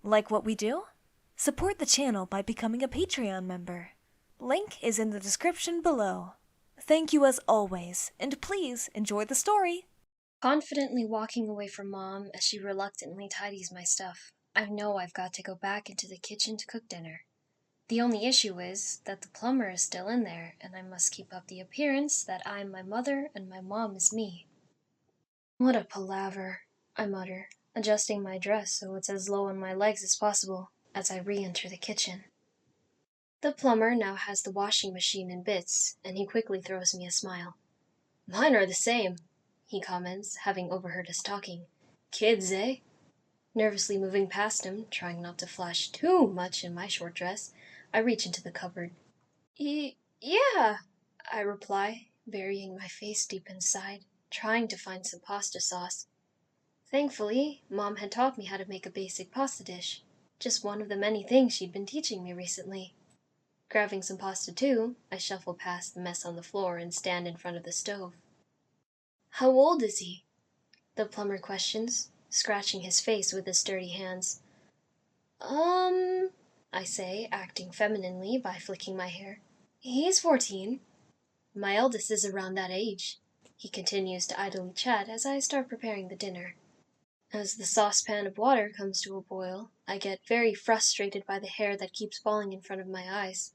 Like what we do? Support the channel by becoming a Patreon member. Link is in the description below. Thank you as always, and please enjoy the story. Confidently walking away from Mom as she reluctantly tidies my stuff, I know I've got to go back into the kitchen to cook dinner. The only issue is that the plumber is still in there, and I must keep up the appearance that I'm my mother and my mom is me. What a palaver, I mutter, adjusting my dress so it's as low on my legs as possible as I re-enter the kitchen. The plumber now has the washing machine in bits, and he quickly throws me a smile. "Mine are the same," he comments, having overheard us talking. "Kids, eh?" Nervously moving past him, trying not to flash too much in my short dress, I reach into the cupboard. Yeah, I reply, burying my face deep inside, trying to find some pasta sauce. Thankfully, Mom had taught me how to make a basic pasta dish, just one of the many things she'd been teaching me recently. Grabbing some pasta too, I shuffle past the mess on the floor and stand in front of the stove. "How old is he?" the plumber questions, scratching his face with his dirty hands. I say, acting femininely by flicking my hair. "He's 14. My eldest is around that age." He continues to idly chat as I start preparing the dinner. As the saucepan of water comes to a boil, I get very frustrated by the hair that keeps falling in front of my eyes.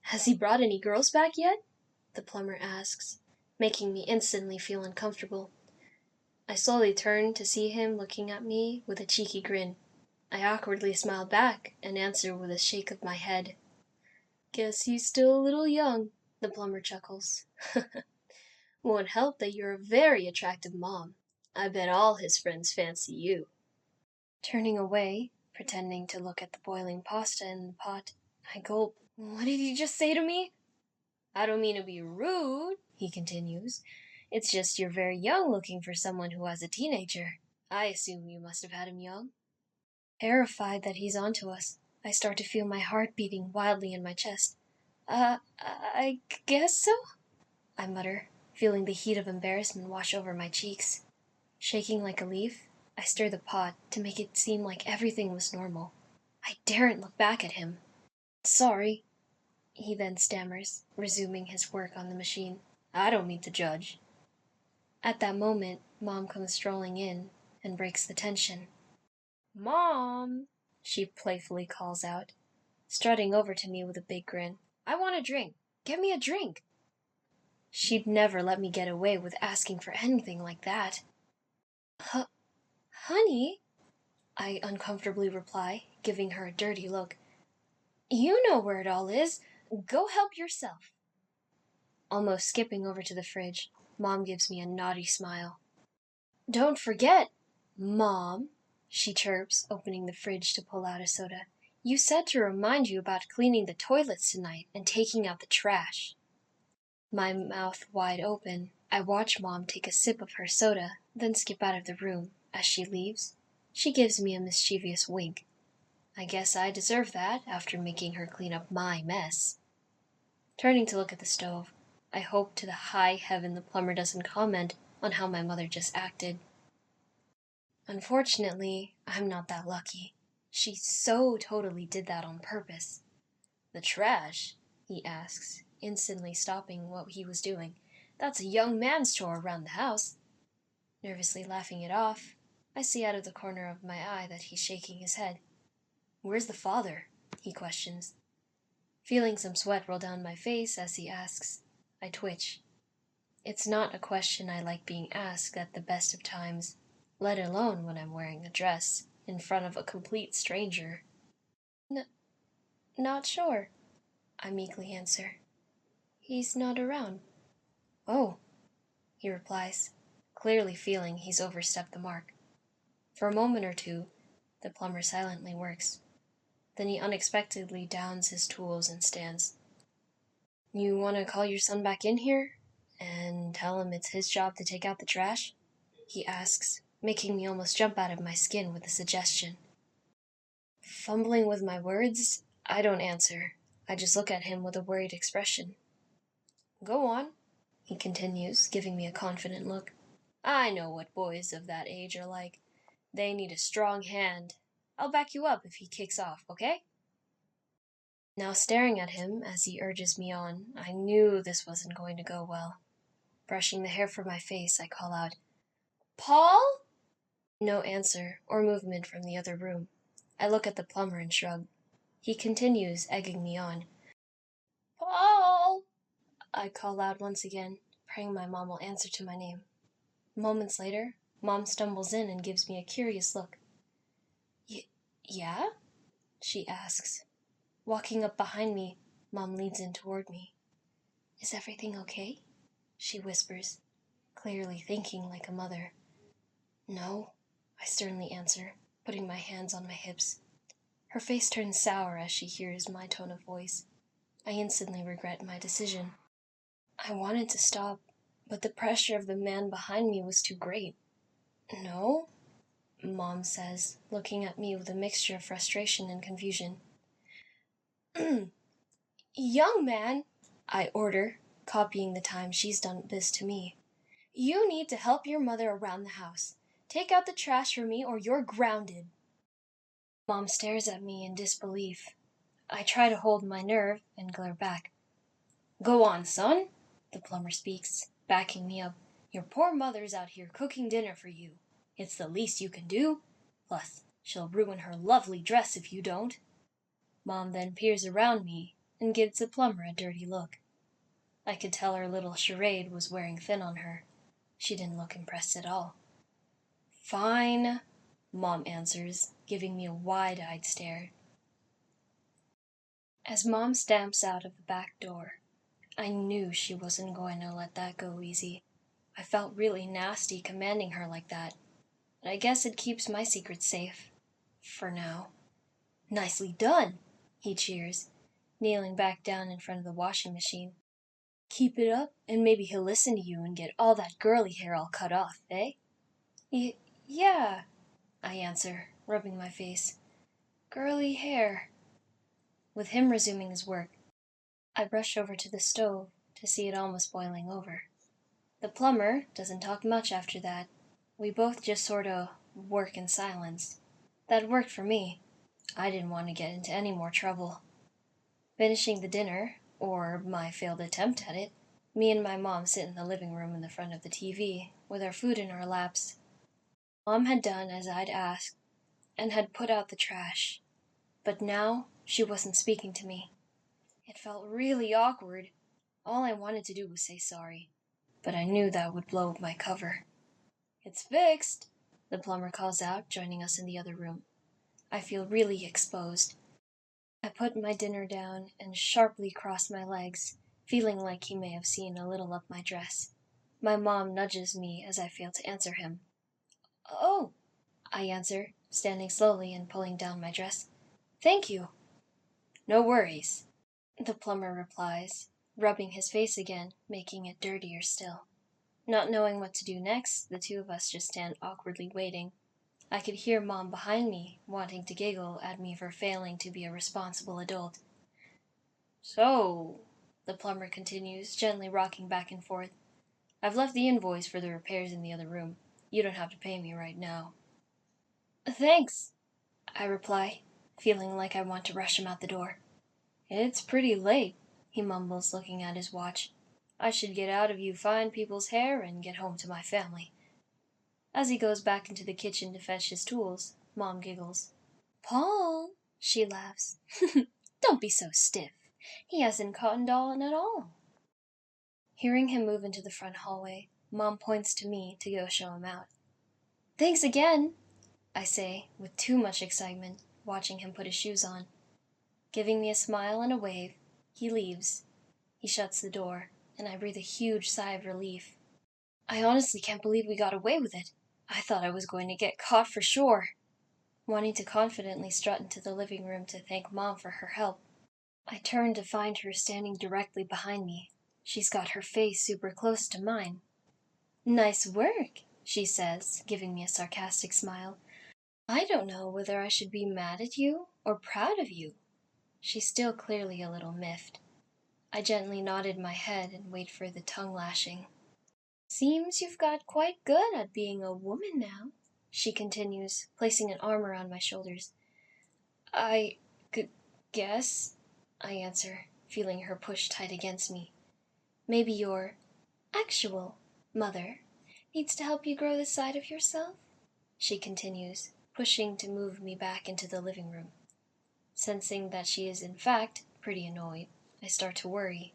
"Has he brought any girls back yet?" the plumber asks, making me instantly feel uncomfortable. I slowly turn to see him looking at me with a cheeky grin. I awkwardly smile back and answer with a shake of my head. "Guess he's still a little young," the plumber chuckles. "Won't help that you're a very attractive mom. I bet all his friends fancy you." Turning away, pretending to look at the boiling pasta in the pot, I gulp. "What did you just say to me?" "I don't mean to be rude," he continues. "It's just you're very young looking for someone who has a teenager. I assume you must have had him young." Terrified that he's onto us, I start to feel my heart beating wildly in my chest. I guess so?" I mutter, feeling the heat of embarrassment wash over my cheeks. Shaking like a leaf, I stir the pot to make it seem like everything was normal. I daren't look back at him. "Sorry," he then stammers, resuming his work on the machine. "I don't mean to judge." At that moment, Mom comes strolling in and breaks the tension. "Mom," she playfully calls out, strutting over to me with a big grin. "I want a drink. Get me a drink." She'd never let me get away with asking for anything like that. "Honey," I uncomfortably reply, giving her a dirty look. "You know where it all is. Go help yourself." Almost skipping over to the fridge, Mom gives me a naughty smile. "Don't forget, Mom," she chirps, opening the fridge to pull out a soda. "You said to remind you about cleaning the toilets tonight and taking out the trash." My mouth wide open, I watch Mom take a sip of her soda, then skip out of the room. As she leaves, she gives me a mischievous wink. I guess I deserve that after making her clean up my mess. Turning to look at the stove, I hope to the high heaven the plumber doesn't comment on how my mother just acted. Unfortunately, I'm not that lucky. She so totally did that on purpose. "The trash?" he asks, instantly stopping what he was doing. "That's a young man's chore around the house." Nervously laughing it off, I see out of the corner of my eye that he's shaking his head. "Where's the father?" he questions. Feeling some sweat roll down my face as he asks, I twitch. It's not a question I like being asked at the best of times, let alone when I'm wearing a dress in front of a complete stranger. Not sure," I meekly answer. "He's not around." "Oh," he replies, clearly feeling he's overstepped the mark. For a moment or two, the plumber silently works. Then he unexpectedly downs his tools and stands. "You want to call your son back in here and tell him it's his job to take out the trash?" he asks, making me almost jump out of my skin with the suggestion. Fumbling with my words, I don't answer, I just look at him with a worried expression. "Go on," he continues, giving me a confident look. "I know what boys of that age are like. They need a strong hand. I'll back you up if he kicks off, okay?" Now staring at him as he urges me on, I knew this wasn't going to go well. Brushing the hair from my face, I call out, "Paul?" No answer or movement from the other room. I look at the plumber and shrug. He continues, egging me on. "Paul!" I call out once again, praying my mom will answer to my name. Moments later, Mom stumbles in and gives me a curious look. Yeah?" she asks. Walking up behind me, Mom leans in toward me. "Is everything okay?" she whispers, clearly thinking like a mother. "No," I sternly answer, putting my hands on my hips. Her face turns sour as she hears my tone of voice. I instantly regret my decision. I wanted to stop, but the pressure of the man behind me was too great. "No?" Mom says, looking at me with a mixture of frustration and confusion. "Young man," I order, copying the time she's done this to me. "You need to help your mother around the house. Take out the trash for me or you're grounded." Mom stares at me in disbelief. I try to hold my nerve and glare back. "Go on, son," the plumber speaks, backing me up. "Your poor mother's out here cooking dinner for you. It's the least you can do. Plus, she'll ruin her lovely dress if you don't." Mom then peers around me and gives the plumber a dirty look. I could tell her little charade was wearing thin on her. She didn't look impressed at all. "Fine," Mom answers, giving me a wide-eyed stare. As Mom stamps out of the back door, I knew she wasn't going to let that go easy. I felt really nasty commanding her like that, but I guess it keeps my secrets safe. For now. "Nicely done," he cheers, kneeling back down in front of the washing machine. "Keep it up, and maybe he'll listen to you and get all that girly hair all cut off, eh?" Yeah, I answer, rubbing my face. "Girly hair." With him resuming his work, I rush over to the stove to see it almost boiling over. The plumber doesn't talk much after that. We both just sorta work in silence. That worked for me. I didn't want to get into any more trouble. Finishing the dinner, or my failed attempt at it, me and my mom sit in the living room in the front of the TV, with our food in our laps. Mom had done as I'd asked, and had put out the trash. But now, she wasn't speaking to me. It felt really awkward. All I wanted to do was say sorry, but I knew that would blow my cover. "It's fixed," the plumber calls out, joining us in the other room. I feel really exposed. I put my dinner down and sharply cross my legs, feeling like he may have seen a little up my dress. My mom nudges me as I fail to answer him. "Oh," I answer, standing slowly and pulling down my dress. "Thank you." "No worries," the plumber replies, rubbing his face again, making it dirtier still. Not knowing what to do next, the two of us just stand awkwardly waiting. I could hear Mom behind me, wanting to giggle at me for failing to be a responsible adult. "So," the plumber continues, gently rocking back and forth, "I've left the invoice for the repairs in the other room. You don't have to pay me right now." "Thanks," I reply, feeling like I want to rush him out the door. "It's pretty late," he mumbles, looking at his watch. "I should get out of you fine people's hair and get home to my family." As he goes back into the kitchen to fetch his tools, Mom giggles. "Paul," she laughs. "Don't be so stiff. He hasn't cottoned on at all." Hearing him move into the front hallway, Mom points to me to go show him out. "Thanks again," I say, with too much excitement, watching him put his shoes on. Giving me a smile and a wave, he leaves. He shuts the door, and I breathe a huge sigh of relief. I honestly can't believe we got away with it. I thought I was going to get caught for sure. Wanting to confidently strut into the living room to thank Mom for her help, I turn to find her standing directly behind me. She's got her face super close to mine. "Nice work," she says, giving me a sarcastic smile. "I don't know whether I should be mad at you or proud of you." She's still clearly a little miffed. I gently nodded my head and wait for the tongue lashing. Seems you've got quite good at being a woman now, she continues, placing an arm around my shoulders. I guess, I answer, feeling her push tight against me. Maybe your actual mother needs to help you grow this side of yourself, she continues, pushing to move me back into the living room. Sensing that she is in fact pretty annoyed, I start to worry.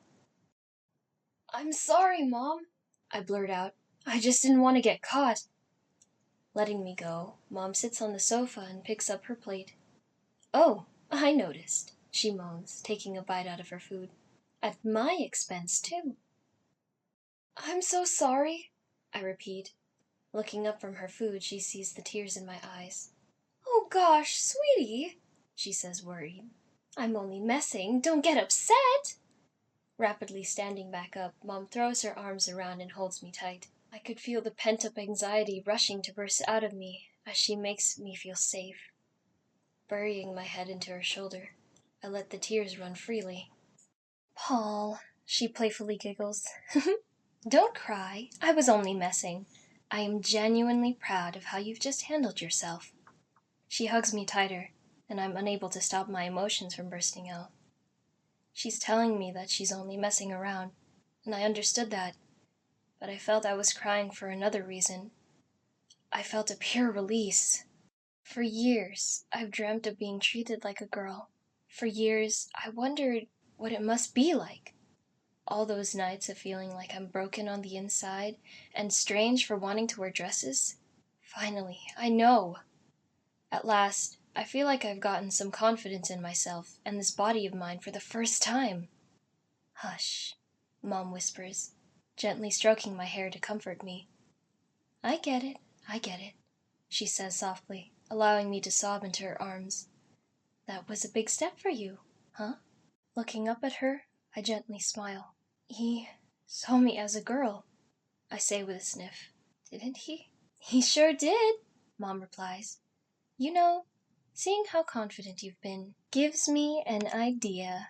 I'm sorry, Mom, I blurt out. I just didn't want to get caught. Letting me go, Mom sits on the sofa and picks up her plate. Oh, I noticed, she moans, taking a bite out of her food. At my expense, too. I'm so sorry, I repeat. Looking up from her food, she sees the tears in my eyes. Oh gosh, sweetie, she says, worried. I'm only messing. Don't get upset. Rapidly standing back up, Mom throws her arms around and holds me tight. I could feel the pent-up anxiety rushing to burst out of me as she makes me feel safe. Burying my head into her shoulder, I let the tears run freely. Paul, she playfully giggles. Don't cry. I was only messing. I am genuinely proud of how you've just handled yourself. She hugs me tighter, and I'm unable to stop my emotions from bursting out. She's telling me that she's only messing around, and I understood that, but I felt I was crying for another reason. I felt a pure release. For years, I've dreamt of being treated like a girl. For years, I wondered what it must be like. All those nights of feeling like I'm broken on the inside and strange for wanting to wear dresses. Finally, I know. At last, I feel like I've gotten some confidence in myself and this body of mine for the first time. Hush, Mom whispers, gently stroking my hair to comfort me. I get it, she says softly, allowing me to sob into her arms. That was a big step for you, huh? Looking up at her, I gently smile. He saw me as a girl, I say with a sniff. Didn't he? He sure did, Mom replies. You know, seeing how confident you've been gives me an idea